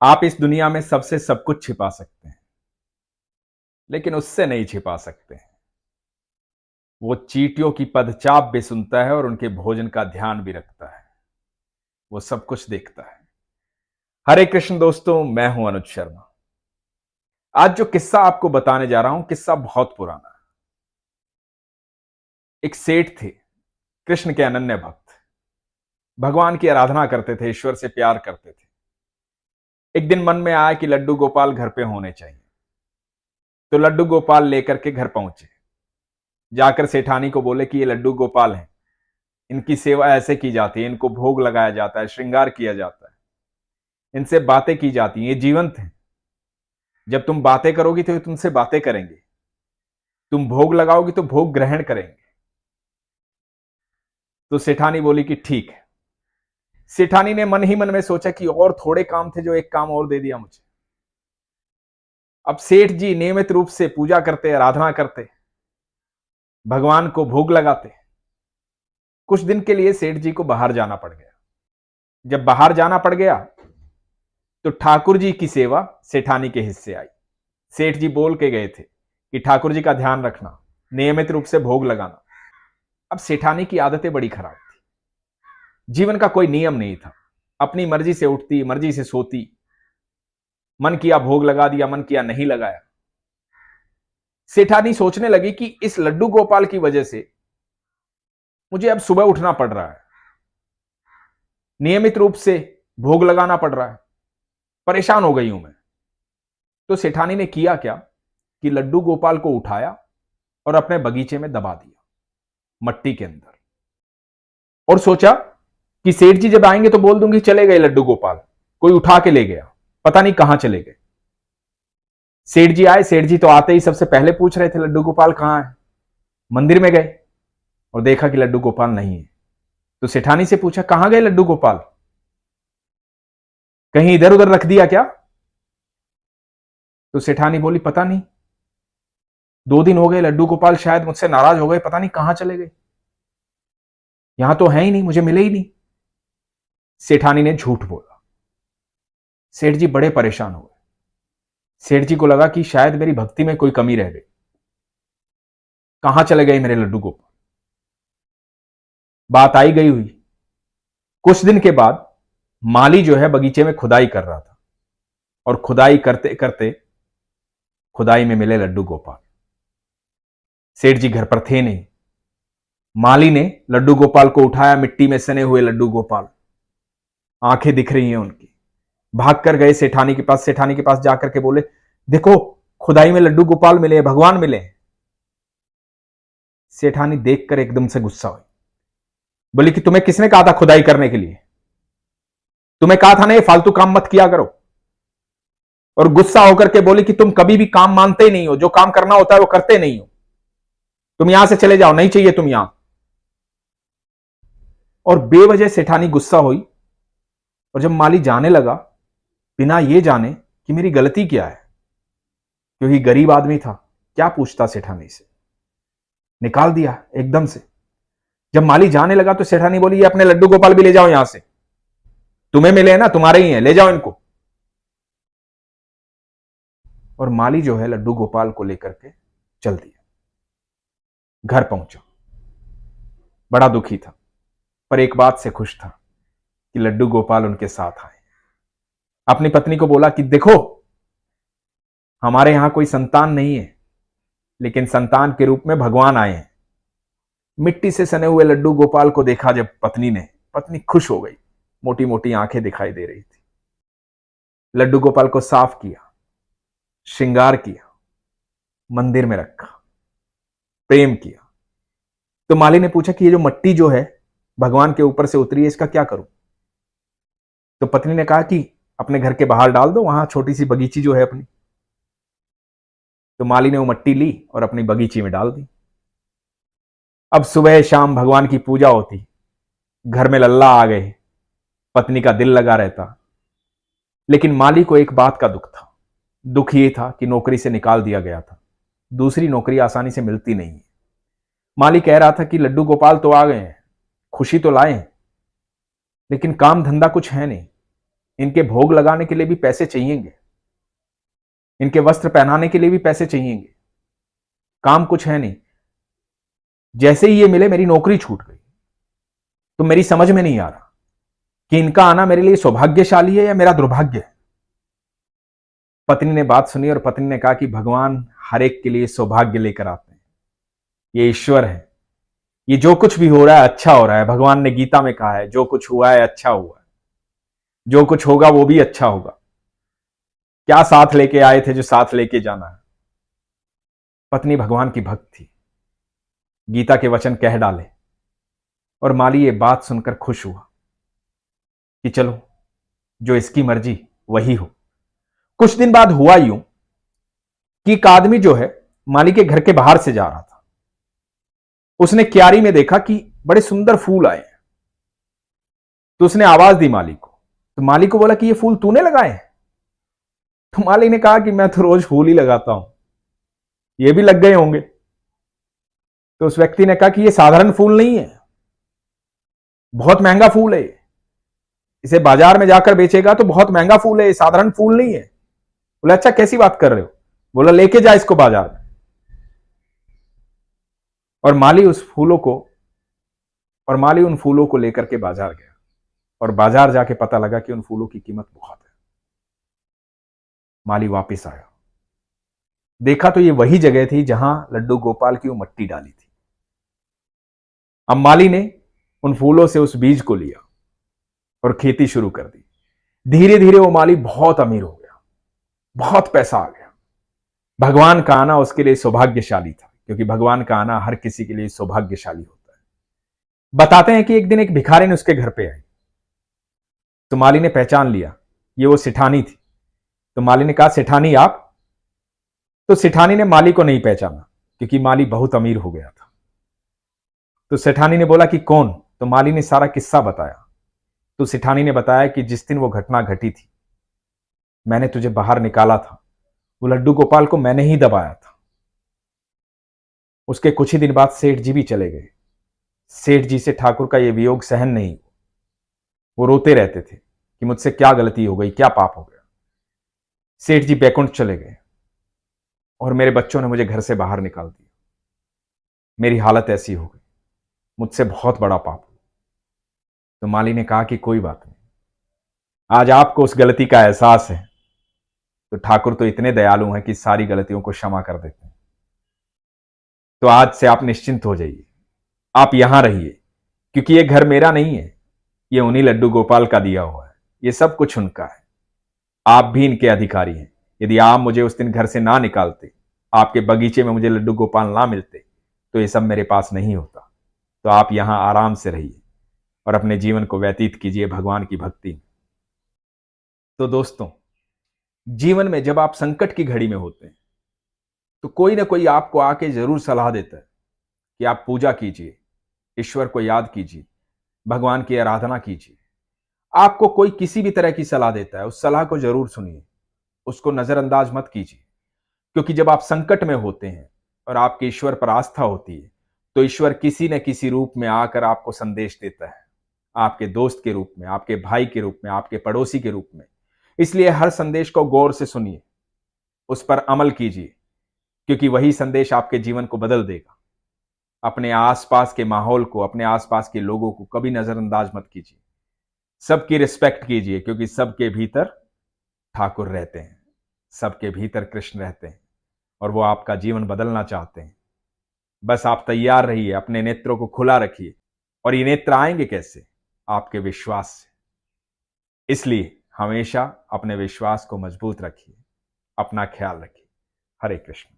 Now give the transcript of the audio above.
आप इस दुनिया में सबसे सब कुछ छिपा सकते हैं, लेकिन उससे नहीं छिपा सकते हैं। वो चींटियों की पदचाप भी सुनता है और उनके भोजन का ध्यान भी रखता है। वो सब कुछ देखता है। हरे कृष्ण दोस्तों, मैं हूं अनुज शर्मा। आज जो किस्सा आपको बताने जा रहा हूं, किस्सा बहुत पुराना है। एक सेठ थे, कृष्ण के अनन्य भक्त। भगवान की आराधना करते थे, ईश्वर से प्यार करते थे। एक दिन मन में आया कि लड्डू गोपाल घर पे होने चाहिए, तो लड्डू गोपाल लेकर के घर पहुंचे। जाकर सेठानी को बोले कि ये लड्डू गोपाल हैं, इनकी सेवा ऐसे की जाती है, इनको भोग लगाया जाता है, श्रृंगार किया जाता है, इनसे बातें की जाती हैं, ये जीवंत हैं। जब तुम बातें करोगी तो ये तुमसे बातें करेंगे, तुम भोग लगाओगी तो भोग ग्रहण करेंगे। तो सेठानी बोली कि ठीक है। सेठानी ने मन ही मन में सोचा कि और थोड़े काम थे, जो एक काम और दे दिया मुझे। अब सेठ जी नियमित रूप से पूजा करते, आराधना करते, भगवान को भोग लगाते। कुछ दिन के लिए सेठ जी को बाहर जाना पड़ गया। जब बाहर जाना पड़ गया तो ठाकुर जी की सेवा सेठानी के हिस्से आई। सेठ जी बोल के गए थे कि ठाकुर जी का ध्यान रखना, नियमित रूप से भोग लगाना। अब सेठानी की आदतें बड़ी खराब थी। जीवन का कोई नियम नहीं था। अपनी मर्जी से उठती, मर्जी से सोती। मन किया भोग लगा दिया, मन किया नहीं लगाया। सेठानी सोचने लगी कि इस लड्डू गोपाल की वजह से मुझे अब सुबह उठना पड़ रहा है, नियमित रूप से भोग लगाना पड़ रहा है, परेशान हो गई हूं मैं। तो सेठानी ने किया क्या कि लड्डू गोपाल को उठाया और अपने बगीचे में दबा दिया, मट्टी के अंदर। और सोचा कि सेठ जी जब आएंगे तो बोल दूंगी चले गए लड्डू गोपाल, कोई उठा के ले गया, पता नहीं कहां चले गए। सेठ जी आए, सेठ जी तो आते ही सबसे पहले पूछ रहे थे लड्डू गोपाल कहां है। मंदिर में गए और देखा कि लड्डू गोपाल नहीं है। तो सेठानी से पूछा कहां गए लड्डू गोपाल, कहीं इधर उधर रख दिया क्या। तो सेठानी बोली पता नहीं, 2 दिन हो गए, लड्डू गोपाल शायद मुझसे नाराज हो गए, पता नहीं कहां चले गए, यहां तो है ही नहीं, मुझे मिले ही नहीं। सेठानी ने झूठ बोला। सेठ जी बड़े परेशान हो गए। सेठ जी को लगा कि शायद मेरी भक्ति में कोई कमी रह गई, कहां चले गए मेरे लड्डू गोपाल। बात आई गई हुई। कुछ दिन के बाद माली जो है बगीचे में खुदाई कर रहा था, और खुदाई करते करते खुदाई में मिले लड्डू गोपाल। सेठ जी घर पर थे नहीं। माली ने लड्डू गोपाल को उठाया, मिट्टी में सने हुए लड्डू गोपाल, आंखें दिख रही हैं उनकी। भाग कर गए सेठानी के पास। सेठानी के पास जाकर के बोले देखो, खुदाई में लड्डू गोपाल मिले, भगवान मिले। सेठानी देखकर एकदम से गुस्सा हुई। बोली कि तुम्हें किसने कहा था खुदाई करने के लिए, तुम्हें कहा था ना ये फालतू काम मत किया करो। और गुस्सा होकर के बोली कि तुम कभी भी काम मानते ही नहीं हो, जो काम करना होता है वो करते नहीं हो, तुम यहां से चले जाओ, नहीं चाहिए तुम यहां। और बेवजह सेठानी गुस्सा हुई। और जब माली जाने लगा, बिना ये जाने कि मेरी गलती क्या है, क्योंकि गरीब आदमी था, क्या पूछता सेठानी से, निकाल दिया एकदम से। जब माली जाने लगा तो सेठानी बोली ये अपने लड्डू गोपाल भी ले जाओ यहां से, तुम्हें मिले हैं ना, तुम्हारे ही हैं, ले जाओ इनको। और माली जो है लड्डू गोपाल को लेकर के चल दिया। घर पहुंचा, बड़ा दुखी था, पर एक बात से खुश था कि लड्डू गोपाल उनके साथ आए। अपनी पत्नी को बोला कि देखो, हमारे यहां कोई संतान नहीं है, लेकिन संतान के रूप में भगवान आए हैं। मिट्टी से सने हुए लड्डू गोपाल को देखा जब पत्नी खुश हो गई। मोटी मोटी आंखें दिखाई दे रही थी। लड्डू गोपाल को साफ किया, श्रृंगार किया, मंदिर में रखा, प्रेम किया। तो माली ने पूछा कि ये जो मट्टी जो है भगवान के ऊपर से उतरी है, इसका क्या करूं। तो पत्नी ने कहा कि अपने घर के बाहर डाल दो, वहां छोटी सी बगीची जो है अपनी। तो माली ने वो मट्टी ली और अपनी बगीची में डाल दी। अब सुबह शाम भगवान की पूजा होती, घर में लल्ला आ गए, पत्नी का दिल लगा रहता। लेकिन माली को एक बात का दुख था। दुख ये था कि नौकरी से निकाल दिया गया था, दूसरी नौकरी आसानी से मिलती नहीं है। माली कह रहा था कि लड्डू गोपाल तो आ गए हैं, खुशी तो लाए हैं, लेकिन काम धंधा कुछ है नहीं, इनके भोग लगाने के लिए भी पैसे चाहिएंगे, इनके वस्त्र पहनाने के लिए भी पैसे चाहिएंगे, काम कुछ है नहीं। जैसे ही ये मिले मेरी नौकरी छूट गई। तो मेरी समझ में नहीं आ रहा कि इनका आना मेरे लिए सौभाग्यशाली है या मेरा दुर्भाग्य है। पत्नी ने बात सुनी और पत्नी ने कहा कि भगवान हर एक के लिए सौभाग्य लेकर आते हैं, ये ईश्वर है, ये जो कुछ भी हो रहा है अच्छा हो रहा है। भगवान ने गीता में कहा है जो कुछ हुआ है अच्छा हुआ है, जो कुछ होगा वो भी अच्छा होगा। क्या साथ लेके आए थे जो साथ लेके जाना है। पत्नी भगवान की भक्त थी, गीता के वचन कह डाले और माली ये बात सुनकर खुश हुआ कि चलो जो इसकी मर्जी वही हो। कुछ दिन बाद हुआ यूं कि एक आदमी जो है माली के घर के बाहर से जा रहा था। उसने क्यारी में देखा कि बड़े सुंदर फूल आए हैं। तो उसने आवाज दी माली को। तो माली को बोला कि ये फूल तूने लगाए हैं? तो माली ने कहा कि मैं तो रोज फूल ही लगाता हूं, ये भी लग गए होंगे। तो उस व्यक्ति ने कहा कि ये साधारण फूल नहीं है, बहुत महंगा फूल है, इसे बाजार में जाकर बेचेगा तो बहुत महंगा फूल है, ये साधारण फूल नहीं है। बोला अच्छा कैसी बात कर रहे हो? बोला लेके जा इसको बाजार में। और माली उन फूलों को लेकर के बाजार गया और बाजार जाके पता लगा कि उन फूलों की कीमत बहुत है। माली वापस आया, देखा तो ये वही जगह थी जहां लड्डू गोपाल की वो मट्टी डाली थी। अब माली ने उन फूलों से उस बीज को लिया और खेती शुरू कर दी। धीरे धीरे वो माली बहुत अमीर हो गया, बहुत पैसा आ गया। भगवान का आना उसके लिए सौभाग्यशाली था, क्योंकि भगवान का आना हर किसी के लिए सौभाग्यशाली होता है। बताते हैं कि एक दिन एक भिखारी ने उसके घर पे आई। तो माली ने पहचान लिया ये वो सिठानी थी। तो माली ने कहा सिठानी आप? तो सिठानी ने माली को नहीं पहचाना, क्योंकि माली बहुत अमीर हो गया था। तो सेठानी ने बोला कि कौन? तो माली ने सारा किस्सा बताया। तो सेठानी ने बताया कि जिस दिन वो घटना घटी थी, मैंने तुझे बाहर निकाला था, वो लड्डू गोपाल को मैंने ही दबाया था। उसके कुछ ही दिन बाद सेठ जी भी चले गए। सेठ जी से ठाकुर का यह वियोग सहन नहीं हुआ। वो रोते रहते थे कि मुझसे क्या गलती हो गई, क्या पाप हो गया। सेठ जी बैकुंठ चले गए और मेरे बच्चों ने मुझे घर से बाहर निकाल दिया। मेरी हालत ऐसी हो गई, मुझसे बहुत बड़ा पाप हुआ। तो माली ने कहा कि कोई बात नहीं, आज आपको उस गलती का एहसास है तो ठाकुर तो इतने दयालु हैं कि सारी गलतियों को क्षमा कर देते हैं। तो आज से आप निश्चिंत हो जाइए, आप यहां रहिए, क्योंकि ये घर मेरा नहीं है, ये उन्हीं लड्डू गोपाल का दिया हुआ है, ये सब कुछ उनका है। आप भी इनके अधिकारी हैं। यदि आप मुझे उस दिन घर से ना निकालते, आपके बगीचे में मुझे लड्डू गोपाल ना मिलते, तो ये सब मेरे पास नहीं होता। तो आप यहां आराम से रहिए और अपने जीवन को व्यतीत कीजिए भगवान की भक्ति में। तो दोस्तों, जीवन में जब आप संकट की घड़ी में होते हैं तो कोई ना कोई आपको आके जरूर सलाह देता है कि आप पूजा कीजिए, ईश्वर को याद कीजिए, भगवान की आराधना कीजिए। आपको कोई किसी भी तरह की सलाह देता है, उस सलाह को जरूर सुनिए, उसको नजरअंदाज मत कीजिए। क्योंकि जब आप संकट में होते हैं और आपकी ईश्वर पर आस्था होती है, तो ईश्वर किसी न किसी रूप में आकर आपको संदेश देता है, आपके दोस्त के रूप में, आपके भाई के रूप में, आपके पड़ोसी के रूप में। इसलिए हर संदेश को गौर से सुनिए, उस पर अमल कीजिए, क्योंकि वही संदेश आपके जीवन को बदल देगा। अपने आसपास के माहौल को, अपने आसपास के लोगों को कभी नजरअंदाज मत कीजिए। सबकी रिस्पेक्ट कीजिए, क्योंकि सबके भीतर ठाकुर रहते हैं, सबके भीतर कृष्ण रहते हैं और वो आपका जीवन बदलना चाहते हैं। बस आप तैयार रहिए, अपने नेत्रों को खुला रखिए। और ये नेत्र आएंगे कैसे? आपके विश्वास से। इसलिए हमेशा अपने विश्वास को मजबूत रखिए, अपना ख्याल रखिए। हरे कृष्ण।